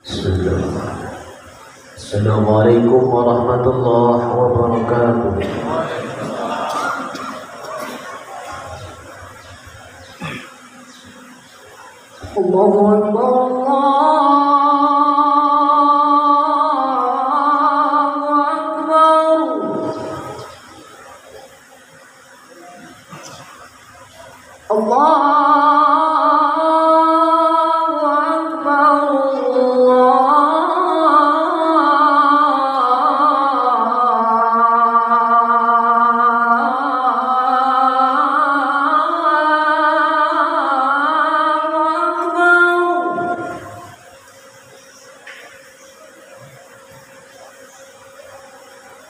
Bismillahirrahmanirrahim. Assalamualaikum warahmatullahi wabarakatuh. Allahu Akbar.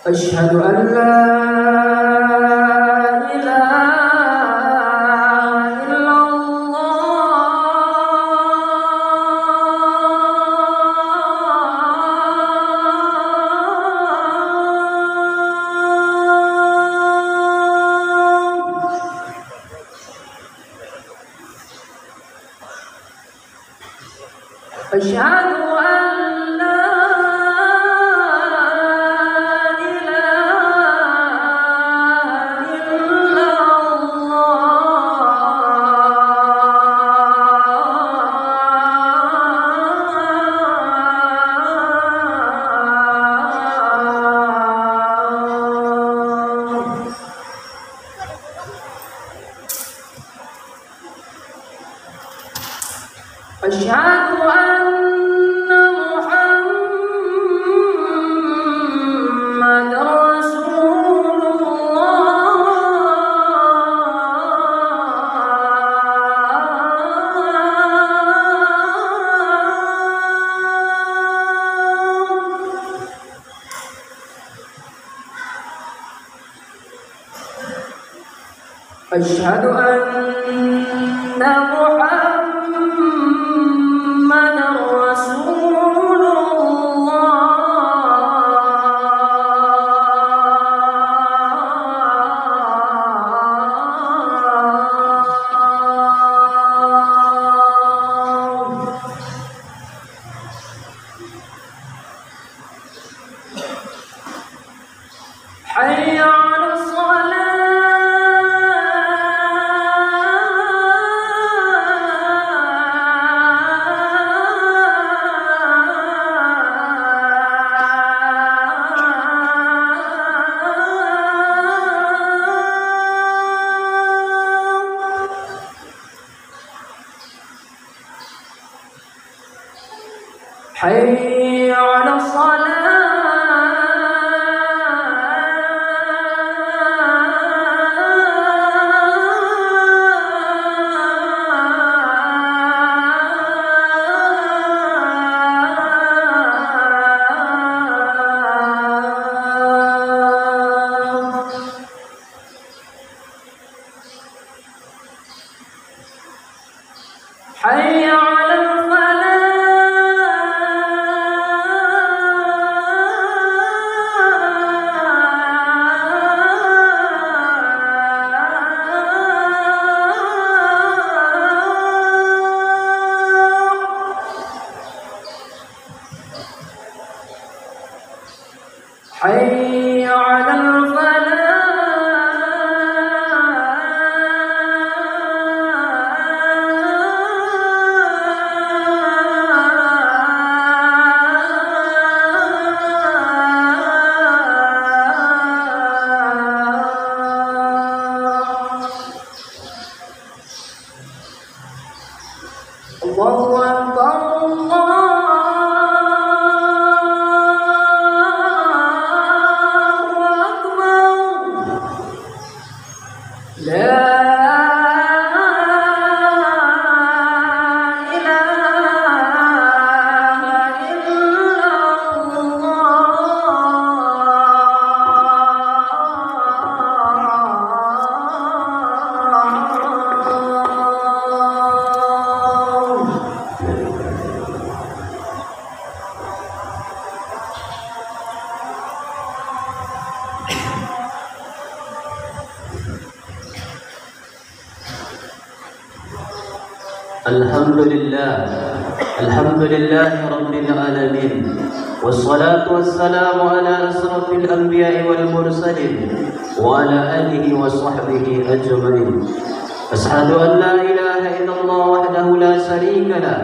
أشهد أن لا إله إلا الله. أشهد أشهد أن محمد رسول الله. أشهد أن محمد رسول الله. حي على الصلاة. حي على الصلاة. حي على الفلاح. حي على الفلاح. الله أكبر. Alhamdulillah الحمد لله رب العالمين والصلاة والسلام على أشرف الأنبياء والمرسلين وعلى آله وصحبه أجمعين. أشهد أن لا إله إلا الله وحده لا شريك له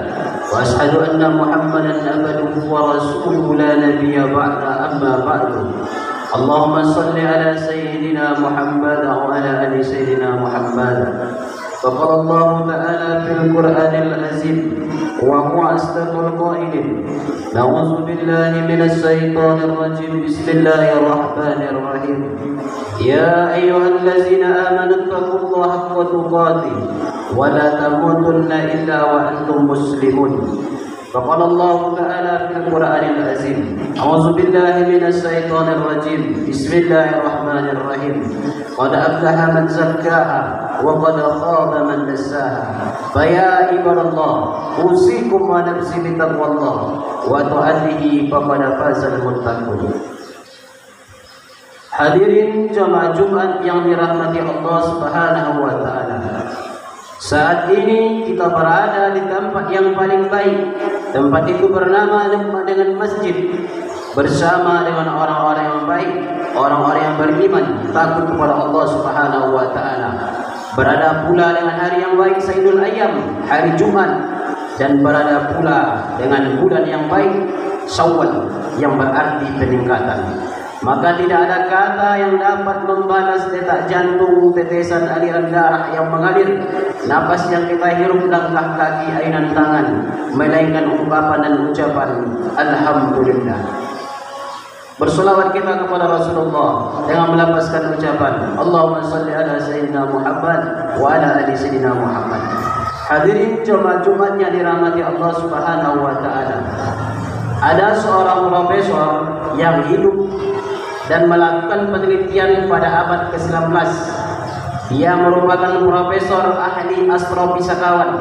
وأشهد أن محمدا عبده ورسوله لا نبي بعد. أما بعد، اللهم صل على سيدنا محمد وعلى آل سيدنا محمد. فقال الله تعالى في القرآن العظيم وهو أصدق القائلين: نعوذ بالله من الشيطان الرجيم. بسم الله الرحمن الرحيم. يا أيها الذين آمنوا اتقوا الله حق تقاته ولا تموتن إلا وأنتم مسلمون. فقال الله تعالى في القرآن العظيم: أعوذ بالله من الشيطان الرجيم. بسم الله الرحمن الرحيم. قد أفلح من زكاها وقد خاب من دساها. فيا عباد الله، أوصيكم ونفسي بتقوى الله وطاعته فقد فاز المتقون. Hadirin jamaah Jumat yang dirahmati Allah Subhanahu wa taala. Saat ini kita berada di tempat yang paling baik. Tempat itu bernama dengan masjid, bersama dengan orang-orang yang baik, orang-orang yang beriman, takut kepada Allah Subhanahu wa taala. Berada pula dengan hari yang baik, Sayyidul Ayyam, hari Jumat, dan berada pula dengan bulan yang baik, Syawal, yang berarti peningkatan. Maka tidak ada kata yang dapat membalas detak jantung, tetesan aliran darah yang mengalir, napas yang kita hirup, langkah kaki, ainan tangan, melainkan ungkapan dan ucapan Alhamdulillah. Bersolawat kita kepada Rasulullah dengan melafazkan ucapan Allahumma salli ala Sayyidina Muhammad wa ala ali Sayyidina Muhammad. Hadirin jemaah Jumat yang dirahmati Allah Subhanahu wa taala. Ada seorang profesor yang hidup dan melakukan penelitian pada abad ke-19. Dia merupakan profesor ahli astrofisikawan.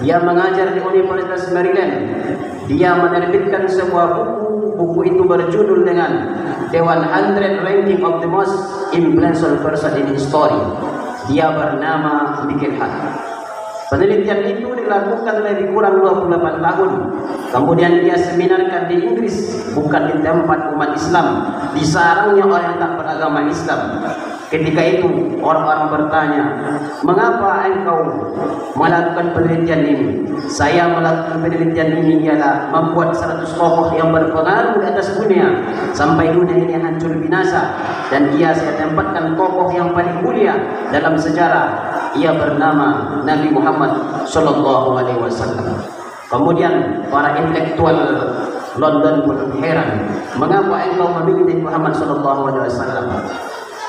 Dia mengajar di Universitas Maryland. Dia menerbitkan sebuah buku itu berjudul dengan The 100 Ranking of the Most Influential Person in History. Dia bernama Michael Hart. Penelitian itu dilakukan lebih kurang 28 tahun. Kemudian dia seminarkan di Inggris, bukan di tempat umat Islam, di sarangnya orang yang tak beragama Islam. Ketika itu orang-orang bertanya, mengapa engkau melakukan penelitian ini? Saya melakukan penelitian ini ialah membuat 100 tokoh yang berpengaruh di atas dunia sampai dunia ini hancur binasa. Dan dia saya tempatkan tokoh yang paling mulia dalam sejarah. Ia bernama Nabi Muhammad Sallallahu Alaihi Wasallam. Kemudian para intelektual London pun heran, mengapa engkau memilih Nabi Muhammad Sallallahu Alaihi Wasallam?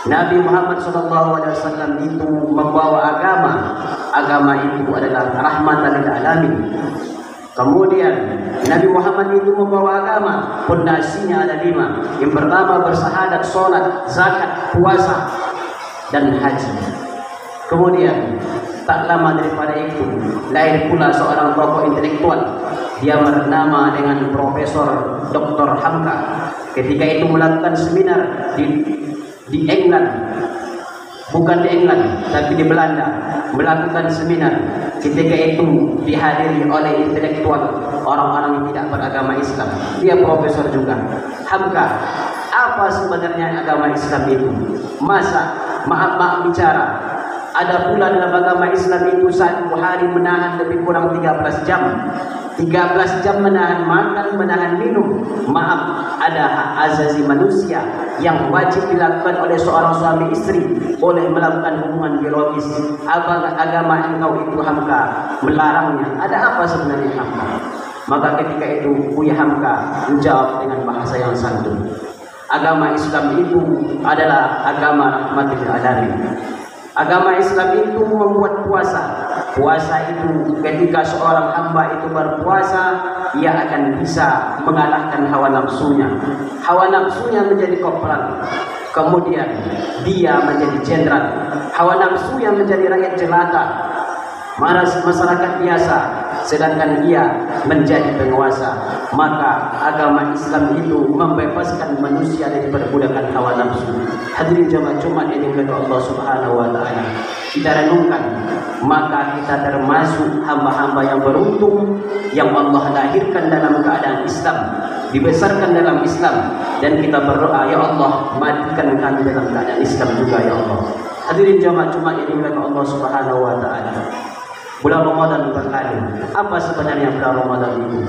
Nabi Muhammad Sallallahu Alaihi Wasallam itu membawa agama. Agama itu adalah rahmatan lil alamin. Kemudian Nabi Muhammad itu membawa agama, pondasinya ada 5. Yang pertama bersyahadat, sholat, zakat, puasa, dan haji. Kemudian tak lama daripada itu lahir pula seorang tokoh intelektual. Dia bernama dengan Profesor Dr. Hamka. Ketika itu melakukan seminar di England, bukan di England tapi di Belanda, melakukan seminar. Ketika itu dihadiri oleh intelektual, orang-orang yang tidak beragama Islam. Dia profesor juga. Hamka, apa sebenarnya agama Islam itu? Masa maaf bicara, ada pula dalam agama Islam itu 1 hari menahan lebih kurang 13 jam. 13 jam menahan makan, menahan minum. Maaf, ada hak azazi manusia yang wajib dilakukan oleh seorang suami istri, boleh melakukan hubungan biologis. Agama engkau itu Hamka melarangnya. Ada apa sebenarnya Hamka? Maka ketika itu Buya Hamka menjawab dengan bahasa yang santun. Agama Islam itu adalah agama rahmatil alamin. Agama Islam itu membuat puasa. Puasa itu ketika seorang hamba itu berpuasa, ia akan bisa mengalahkan hawa nafsunya. Hawa nafsunya menjadi kopral. Kemudian dia menjadi jenderal. Hawa nafsunya menjadi rakyat jelata. Masyarakat biasa sedangkan ia menjadi penguasa. Maka agama Islam itu membebaskan manusia dari perbudakan hawa nafsu. Hadirin jemaah Jumat yang dimuliakan Allah Subhanahu wa taala. Kita renungkan, maka kita termasuk hamba-hamba yang beruntung yang Allah lahirkan dalam keadaan Islam, dibesarkan dalam Islam, dan kita berdoa, ya Allah, matikan kami dalam keadaan Islam juga ya Allah. Hadirin jemaah Jumat yang dimuliakan Allah Subhanahu wa taala. Bulan Ramadan berlalu. Apa sebenarnya bulan Ramadan itu?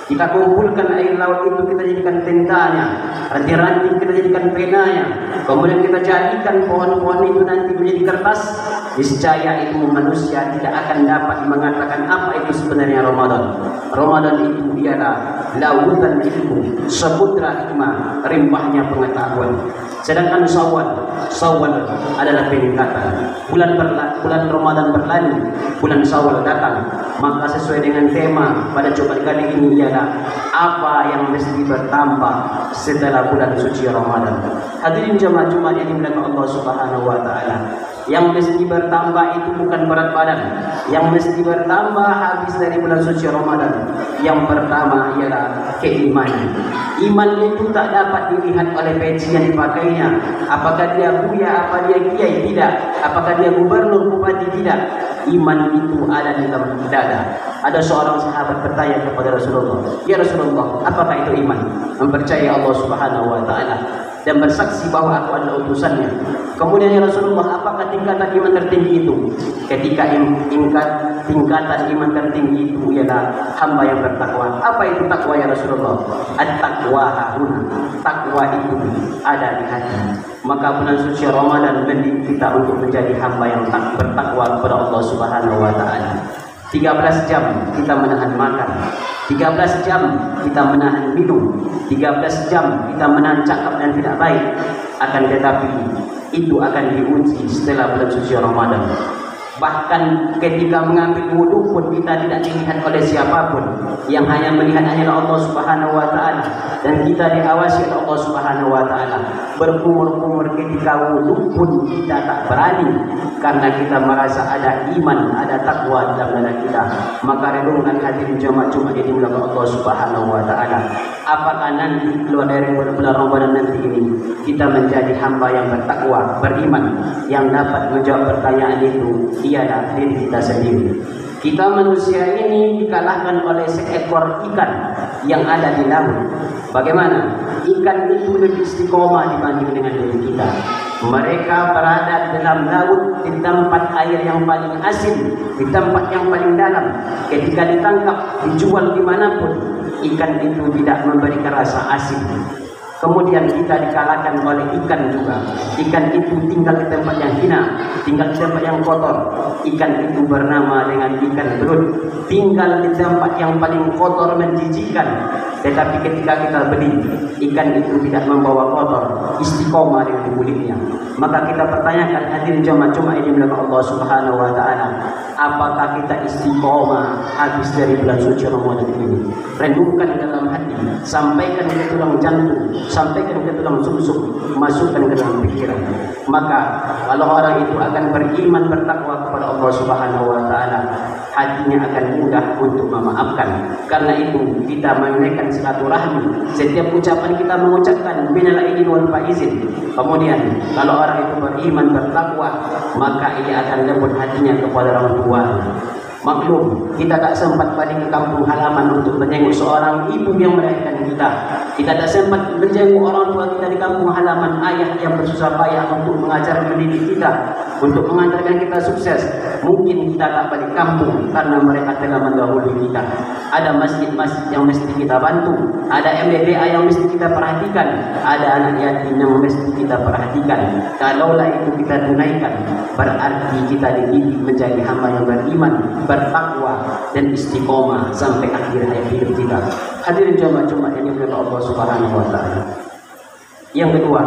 Kita kumpulkan air laut itu, kita jadikan tentanya, ranting-ranting kita jadikan penanya, kemudian kita jadikan pohon-pohon itu nanti menjadi kertas. Niscaya itu manusia tidak akan dapat mengatakan apa itu sebenarnya Ramadan. Ramadan itu ialah lautan ilmu, samudra hikmah, rimbahnya pengetahuan. Sedangkan Syawal adalah peningkatan. Bulan Ramadan berlalu, bulan Syawal datang. Maka sesuai dengan tema pada Jumat kali ini ialah apa yang mesti bertambah setelah bulan suci Ramadan. Hadirin jemaah Jumat yang dimuliakan Allah Subhanahu wa taala. Yang mesti bertambah itu bukan berat badan. Yang mesti bertambah habis dari bulan suci Ramadan. Yang pertama ialah keimanan. Iman itu tak dapat dilihat oleh peci yang dipakainya. Apakah dia buya, apa dia kiai, tidak. Apakah dia gubernur, bupati, tidak. Iman itu ada di dalam dada. Ada seorang sahabat bertanya kepada Rasulullah, ya Rasulullah, apakah itu iman? Mempercayai Allah Subhanahu wa taala dan bersaksi bahwa aku adalah utusannya. Kemudian ya Rasulullah, apakah tingkatan iman tertinggi itu? Ketika tingkatan iman tertinggi itu ialah hamba yang bertakwa. Apa itu takwa ya Rasulullah? At-taqwa hahuna. Takwa itu ada di hati. Maka bulan suci Ramadan mendidik kita untuk menjadi hamba yang bertakwa kepada Allah Subhanahu wa taala. 13 jam kita menahan makan, 13 jam kita menahan minum, 13 jam kita menahan cakap yang tidak baik. Akan tetapi itu akan diuji setelah bulan suci Ramadan. Bahkan ketika mengambil wudhu pun kita tidak dilihat oleh siapapun. Yang hanya melihat hanyalah Allah Subhanahu wa taala, dan kita diawasi oleh Allah Subhanahu wa taala. Berkumur-kumur ketika wudhu pun kita tak berani, karena kita merasa ada iman, ada takwa dalam dada kita. Maka renungkan hadirin jemaah Jumat yang dimuliakan Allah Subhanahu wa taala. Apakah nanti keluar dari bulan Ramadan nanti ini kita menjadi hamba yang bertakwa, beriman, yang dapat menjawab pertanyaan itu ialah diri kita sendiri. Kita manusia ini dikalahkan oleh seekor ikan yang ada di laut. Bagaimana? Ikan itu lebih istiqomah dibanding dengan diri kita. Mereka berada dalam laut di tempat air yang paling asin, di tempat yang paling dalam. Ketika ditangkap, dijual dimanapun, ikan itu tidak memberikan rasa asin. Kemudian kita dikalahkan oleh ikan juga. Ikan itu tinggal di tempat yang hina, tinggal di tempat yang kotor. Ikan itu bernama dengan ikan belut, tinggal di tempat yang paling kotor, menjijikkan. Tetapi ketika kita beli, ikan itu tidak membawa kotor, istiqomah dengan kulitnya. Maka kita pertanyakan, hadirin jemaah ini dimuliakan Allah Subhanahu wa taala, apakah kita istiqomah habis dari bulan suci Ramadan ini? Renungkan dalam hati, sampaikan ke tulang jantung, sampaikan ke tulang sumsum, masukkan ke dalam pikiran. Maka kalau orang itu akan beriman, bertakwa kepada Allah Subhanahu wa taala, hatinya akan mudah untuk memaafkan. Karena itu kita menunaikan silaturahmi. Setiap ucapan kita mengucapkan minal aidin wal faizin. Kemudian kalau orang itu beriman, bertakwa, maka ia akan lembut hatinya kepada orang tua. Maklum, kita tak sempat balik ke kampung halaman untuk menjenguk seorang ibu yang melahirkan kita. Kita tak sempat menjenguk orang tua kita di kampung halaman, ayah yang bersusah payah untuk mengajar mendidik kita, untuk mengantarkan kita sukses. Mungkin kita tak balik kampung karena mereka telah mendahului kita. Ada masjid-masjid yang mesti kita bantu, ada MDDA yang mesti kita perhatikan, ada anak yatim yang mesti kita perhatikan. Kalaulah itu kita tunaikan, berarti kita dididik menjadi hamba yang beriman, bertakwa dan istiqomah sampai akhir hayat hidup kita. Hadirin jemaah yang dimuliakan Allah Subhanahu wa taala. Yang kedua,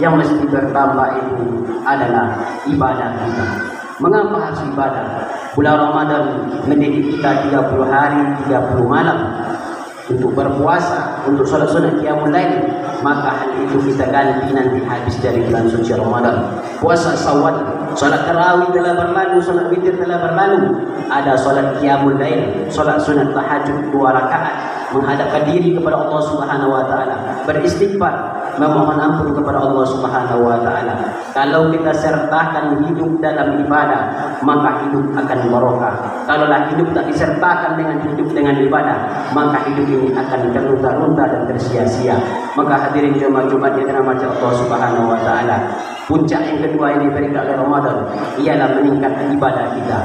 yang mesti bertambah itu adalah ibadah kita. Mengapa harus ibadah? Bulan Ramadan mendidik kita 30 hari, 30 malam. untuk berpuasa, untuk sholat sunat qiyamul lail, maka hal itu kita ganti nanti habis dari bulan suci Ramadan. Puasa Syawal, sholat tarawih telah berlalu, sholat witir telah berlalu, ada sholat qiyamul lail, sholat sunat tahajud 2 rakaat, menghadapkan diri kepada Allah Subhanahu wa taala, beristighfar, memohon ampun kepada Allah Subhanahu wa taala. Kalau kita sertakan hidup dalam ibadah, maka hidup akan barokah. Kalaulah hidup tak disertakan dengan hidup dengan ibadah, maka hidup ini akan terlunta-lunta dan tersia-sia. Maka hadirin jemaah Jumat yang dirahmati Allah Subhanahu wa taala, puncak yang kedua ini berikan oleh Ramadan ialah meningkatkan ibadah kita.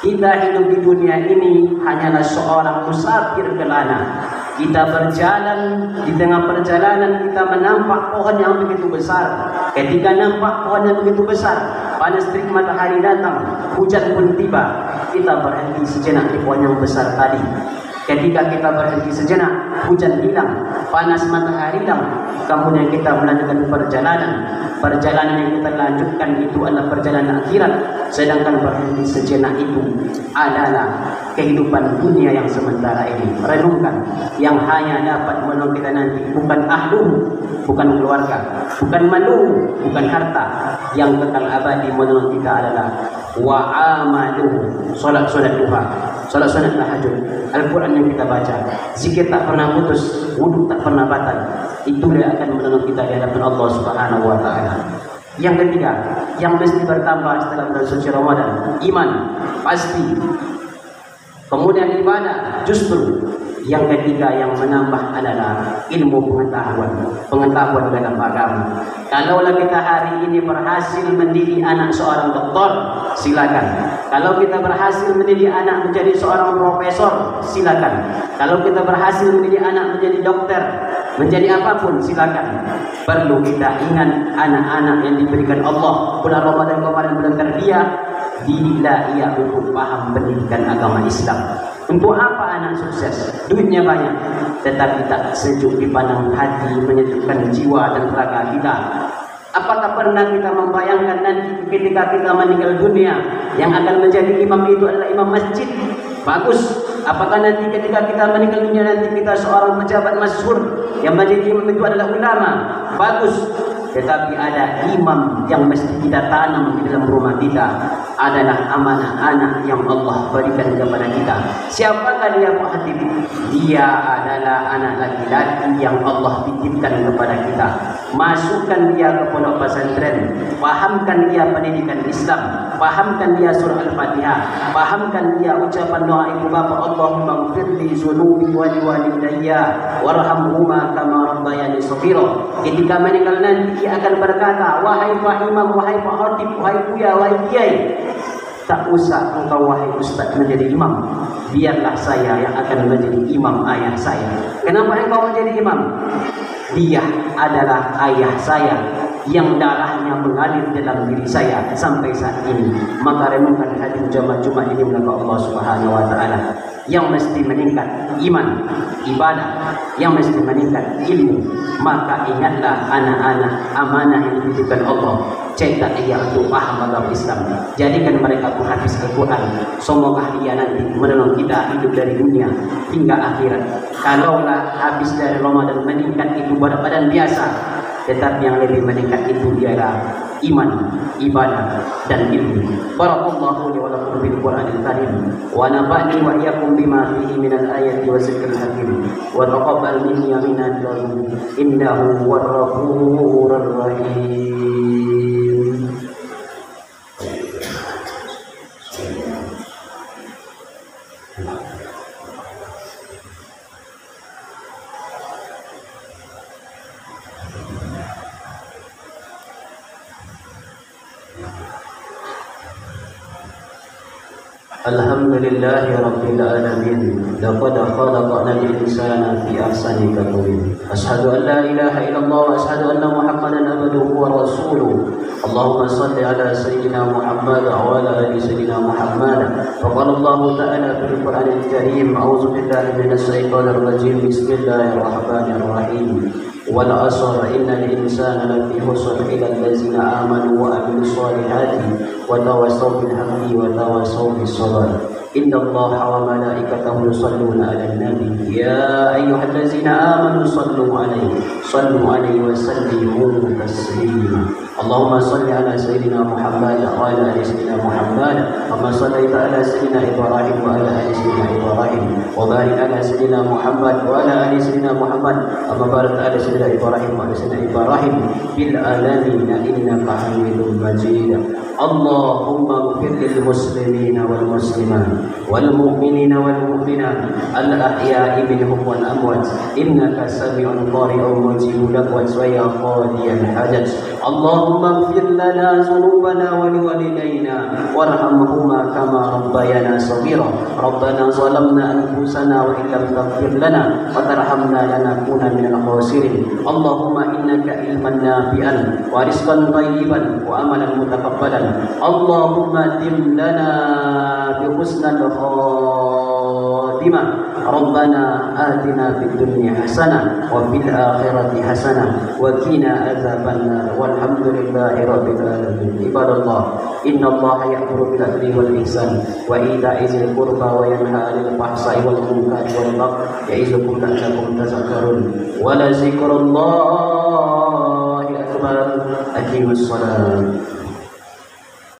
Kita hidup di dunia ini hanyalah seorang musafir kelana. Kita berjalan, di tengah perjalanan kita menampak pohon yang begitu besar. Ketika nampak pohon yang begitu besar, panas terik matahari datang, hujan pun tiba, kita berhenti sejenak di pohon yang besar tadi. Ketika kita berhenti sejenak, hujan hilang, panas matahari hilang, kemudian kita melanjutkan perjalanan. Perjalanan yang kita lanjutkan itu adalah perjalanan akhirat. Sedangkan berhenti sejenak itu adalah kehidupan dunia yang sementara ini. Renungkan, yang hanya dapat menolong kita nanti bukan ahluhu, bukan keluarga, bukan maluhu, bukan harta. Yang kekal abadi menolong kita adalah wa amaluhu, solat-solat duha, solat-solat tahajud, Al-Quran yang kita baca, zikir tak pernah putus, wudhu tak pernah batal. Itulah akan menolong kita di hadapan Allah Subhanahu wa taala. Yang ketiga, yang mesti bertambah setelah bulan suci Ramadan, iman pasti. Kemudian ibadah, justru yang ketiga yang menambah adalah ilmu pengetahuan dalam agama. Kalaulah kita hari ini berhasil mendidik anak seorang doktor, silakan. Kalau kita berhasil mendidik anak menjadi seorang profesor, silakan. Kalau kita berhasil mendidik anak menjadi dokter, menjadi apapun, silakan. Perlu kita ingat anak-anak yang diberikan Allah bulan Ramadan kemarin, bulan tarbiyah, didiklah ia untuk paham pendidikan agama Islam. Untuk apa anak sukses? Duitnya banyak, tetapi tak sejuk dipandang hati, menyejukkan jiwa dan raga kita. Apakah pernah kita membayangkan nanti ketika kita meninggal dunia, yang akan menjadi imam itu adalah imam masjid? Bagus. Apakah nanti ketika kita meninggal dunia nanti kita seorang pejabat masyhur, yang menjadi imam itu adalah ulama? Bagus. Tetapi ada imam yang mesti kita tanam di dalam rumah kita, adalah amanah anak yang Allah berikan kepada kita. Siapakah dia, Pak Hatib? Dia adalah anak laki-laki yang Allah titipkan kepada kita. Masukkan dia ke pondok pesantren, pahamkan dia pendidikan Islam, pahamkan dia surah Al-Fatihah, pahamkan dia ucapan doa ibu bapa, Allahumma ighfirli dzunubi wa liwalidayya warhamhuma kama rabbayani shaghira. Ketika meninggal nanti dia akan berkata, wahai Pak Imam, wahai Pak Hatib, wahai Buya, wahai Kiai, tak usah engkau wahai Ustaz menjadi imam, biarlah saya yang akan menjadi imam ayah saya. Kenapa engkau menjadi imam? Dia adalah ayah saya yang darahnya mengalir dalam diri saya sampai saat ini. Maka renungkan hadir jamaah Jumat ini melalui Allah Subhanahu wa taala. Yang mesti meningkat iman, ibadah, yang mesti meningkat ilmu. Maka ingatlah anak-anak amanah yang dititipkan Allah. Cetak ia untuk paham agama Islam. Jadikan mereka penghabis Al-Quran. Semoga dia nanti menolong kita hidup dari dunia hingga akhirat. Kalaulah habis dari Ramadan meningkat itu berat badan biasa, tetapi yang lebih meningkat itu ialah iman, ibadah dan ilmu. Barakallahu li wa lakum bil Qur'anil karim wa nafa'ni wa iyyakum bima fihi minal ayati wa zikril hakim wa taqabbal minni ya minal innahu huwar ghafurur rahim. Alhamdulillahi Rabbil Alamin. Laqad khalaqnal insana fi ahsani taqwim. Ashhadu an la ilaha illallah wa ashhadu anna Muhammadan abduhu wa rasuluh. Allahumma salli ala sayyidina Muhammad wa ala ali sayyidina Muhammad. Faqala Allah ta'ala fil Qur'anil Karim, a'udzu billahi minasy syaithanir rajim. Bismillahirrahmanirrahim. Wal 'asr innal insana lafi khusr illa allazina amanu wa amilus solihati wa tawassaw bil haqqi wa tawassaw bis sabr. إن الله وملائكته يصلون على النبي يا أيها الذين آمنوا صلوا عليه وسلموا تسليما اللهم صل على سيدنا محمد وعلى آل سيدنا محمد كما صليت على سيدنا إبراهيم وعلى آل سيدنا إبراهيم وبارك على سيدنا محمد وعلى آل سيدنا محمد كما باركت على سيدنا إبراهيم وعلى سيدنا إبراهيم في العالمين إنك حميد مجيد اللهم اغفر للمسلمين والمسلمات والمؤمنين والمؤمنات الأحياء منهم والأموات إنك سميع قريب مجيب دعوة ويا قاضي الحاجات اللهم اغفر لنا ذنوبنا ولوالدينا وارحمهما كما ربيانا صغيرا ربنا ظلمنا أنفسنا وإن لم تغفر لنا وترحمنا لنكون من الخاسرين اللهم إنك علما نافعا ورزقا طيبا وأملا متقبلا اللهم دم لنا بحسن الخاتمة ربنا آتنا في الدنيا حسنة وفي الآخرة حسنة وقنا عذاب النار والحمد لله رب العالمين عباد الله إن الله يأمر بالعدل والإحسان وإيتاء ذي القربى وينهى عن الفحشاء والمنكر والبغي يعظكم لعلكم تذكرون ولذكر الله أكبر أقيموا الصلاة